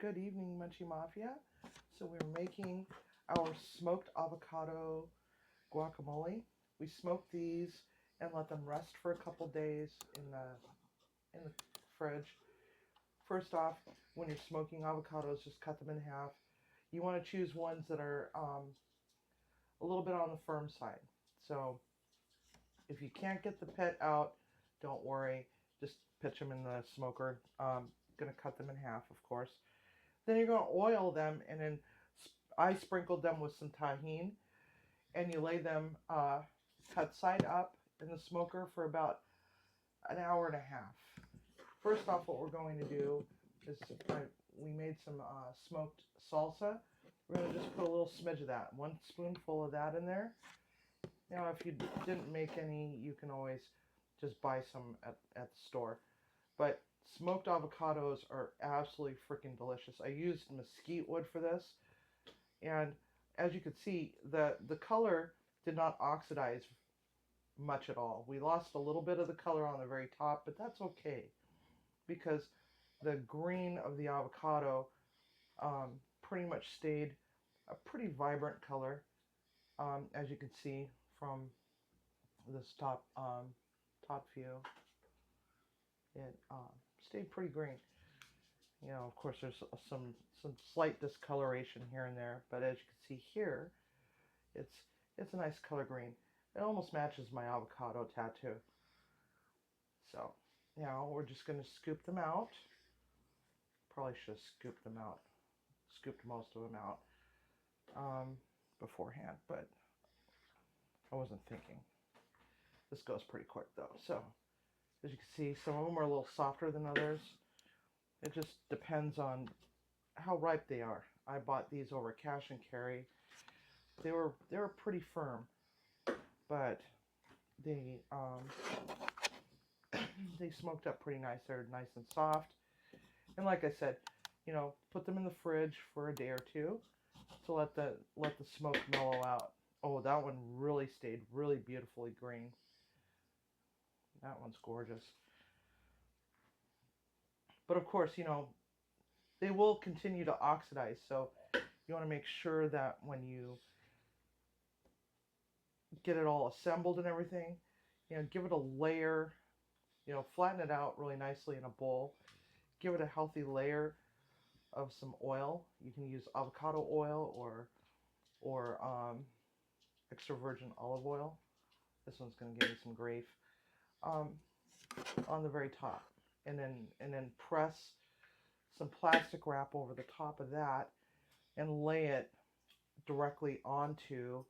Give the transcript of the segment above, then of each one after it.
Good evening, Munchie Mafia. So we're making our smoked avocado guacamole. We smoked these and let them rest for a couple days in the fridge. First off, when you're smoking avocados, just cut them in half. You want to choose ones that are a little bit on the firm side. So if you can't get the pit out, don't worry. Just pitch them in the smoker. Gonna cut them in half, of course. Then you're going to oil them, and then I sprinkled them with some tahini, and you lay them cut side up in the smoker for about an hour and a half. First off, what we're going to do is we made some smoked salsa. We're going to just put a little smidge of that, 1 spoonful of that in there. Now, if you didn't make any, you can always just buy some at the store. But smoked avocados are absolutely freaking delicious. I used mesquite wood for this, and as you can see, the color did not oxidize much at all. We lost a little bit of the color on the very top, but that's okay because the green of the avocado pretty much stayed a pretty vibrant color, as you can see from this top view. It stayed pretty green. You know, of course, there's some slight discoloration here and there, but as you can see here, it's a nice color green. It almost matches my avocado tattoo. So now we're just going to scoop them out. Probably should have scooped them out, scooped most of them out beforehand, but I wasn't thinking. This goes pretty quick though. So as you can see, some of them are a little softer than others. It just depends on how ripe they are. I bought these over cash and carry. They were pretty firm, but they they smoked up pretty nice. They're nice and soft. And like I said, you know, put them in the fridge for a day or two to let the smoke mellow out. Oh, that one really stayed really beautifully green. That one's gorgeous. But of course, you know, they will continue to oxidize. So you want to make sure that when you get it all assembled and everything, you know, give it a layer, you know, flatten it out really nicely in a bowl. Give it a healthy layer of some oil. You can use avocado oil or extra virgin olive oil. This one's going to give me some grief. On the very top, and then press some plastic wrap over the top of that and lay it directly onto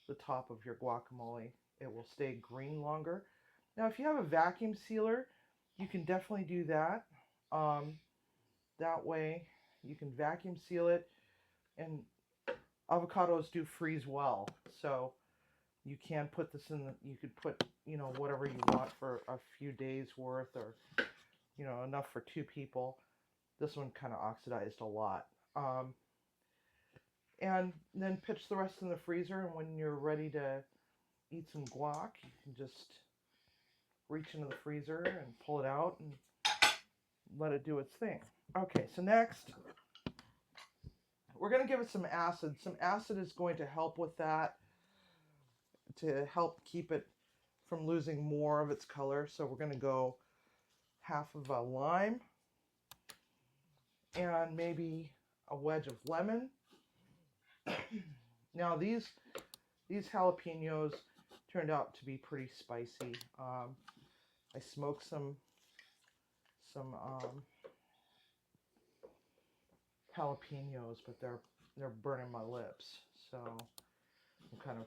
the top of your guacamole. It will stay green longer. Now, if you have a vacuum sealer, you can definitely do that. That way, you can vacuum seal it, and avocados do freeze well, so you can put this in you could put, you know, whatever you want for a few days worth, or, you know, enough for 2 people. This one kind of oxidized a lot. And then pitch the rest in the freezer, and when you're ready to eat some guac, you can just reach into the freezer and pull it out and let it do its thing. Okay, so next, we're going to give it some acid. Some acid is going to help with that, to help keep it from losing more of its color. So we're going to go half of a lime and maybe a wedge of lemon. Now these jalapenos turned out to be pretty spicy. I smoked some jalapenos, but they're burning my lips, so I'm kind of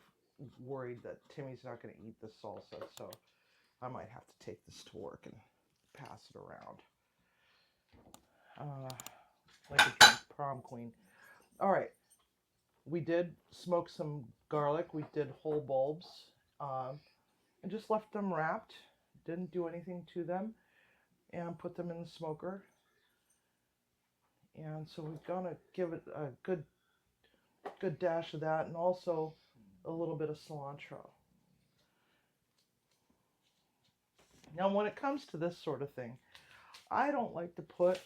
worried that Timmy's not going to eat this salsa, so I might have to take this to work and pass it around. Like a drunk prom queen. All right, we did smoke some garlic. We did whole bulbs, and just left them wrapped. Didn't do anything to them, and put them in the smoker. And so we're gonna give it a good dash of that, and also a little bit of cilantro. Now, when it comes to this sort of thing, I don't like to put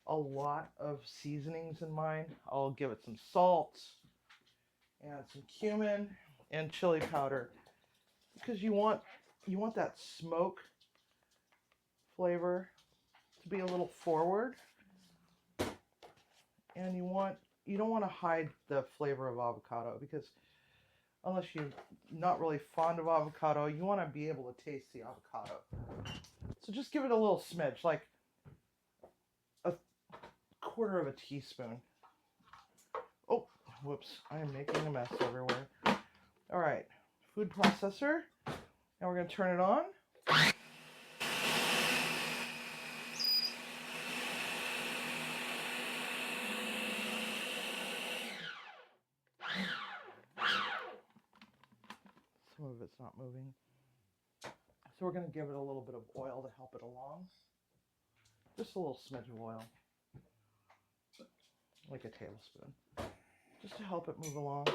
a lot of seasonings in mine. I'll give it some salt and some cumin and chili powder because you want that smoke flavor to be a little forward, and you don't want to hide the flavor of avocado, because unless you're not really fond of avocado, you want to be able to taste the avocado. So just give it a little smidge, like a quarter of a teaspoon. Oh, whoops, I am making a mess everywhere. All right, food processor. Now we're going to turn it on. Some of it's not moving. So we're going to give it a little bit of oil to help it along. Just a little smidge of oil. Like a tablespoon. Just to help it move along.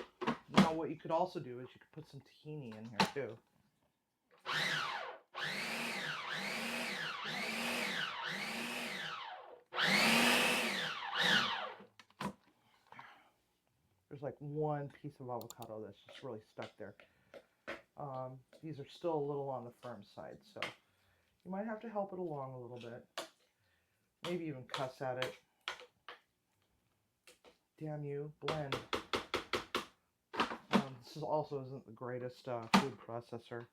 Now what you could also do is you could put some tahini in here too. There's like one piece of avocado that's just really stuck there. These are still a little on the firm side, so you might have to help it along a little bit. Maybe even cuss at it. Damn you, blend. This also isn't the greatest food processor.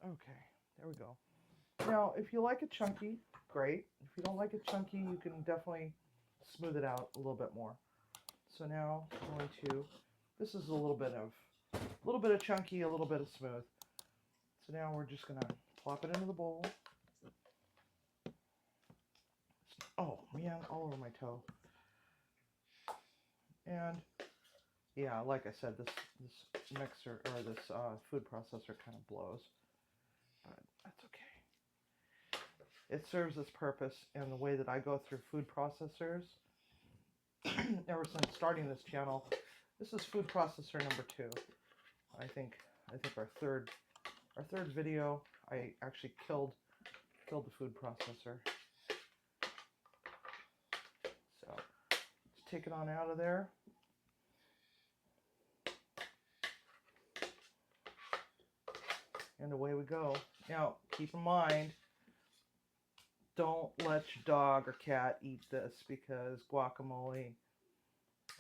Okay, there we go. Now, if you like it chunky, great. If you don't like it chunky, you can definitely smooth it out a little bit more. So now I'm going to, this is a little bit of chunky, a little bit of smooth. So now we're just going to plop it into the bowl. Oh man, all over my toe. And yeah, like I said, this mixer, or this food processor kind of blows, but that's okay. It serves its purpose, and the way that I go through food processors, ever since starting this channel, this is food processor number 2. I think our third video, I actually killed the food processor. So let's take it on out of there. And away we go. Now, keep in mind, don't let your dog or cat eat this, because guacamole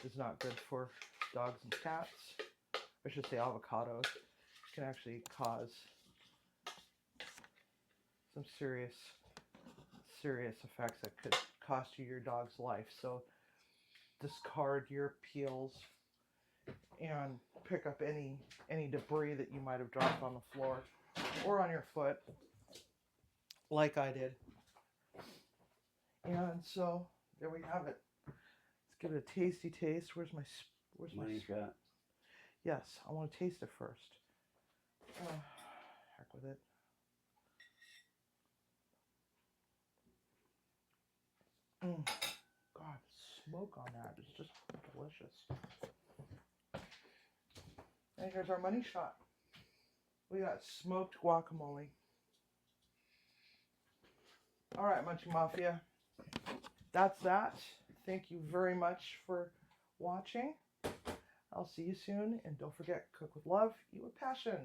is not good for dogs and cats. I should say avocados can actually cause some serious effects that could cost you your dog's life. So discard your peels and pick up any debris that you might have dropped on the floor or on your foot, like I did. And so there we have it. Let's give it a tasty taste. Where's my Money's got? Yes, I want to taste it first. Heck with it. God, smoke on that is just delicious. And here's our money shot. We got smoked guacamole. All right, Munchie Mafia. That's that. Thank you very much for watching. I'll see you soon. And don't forget, cook with love, eat with passion.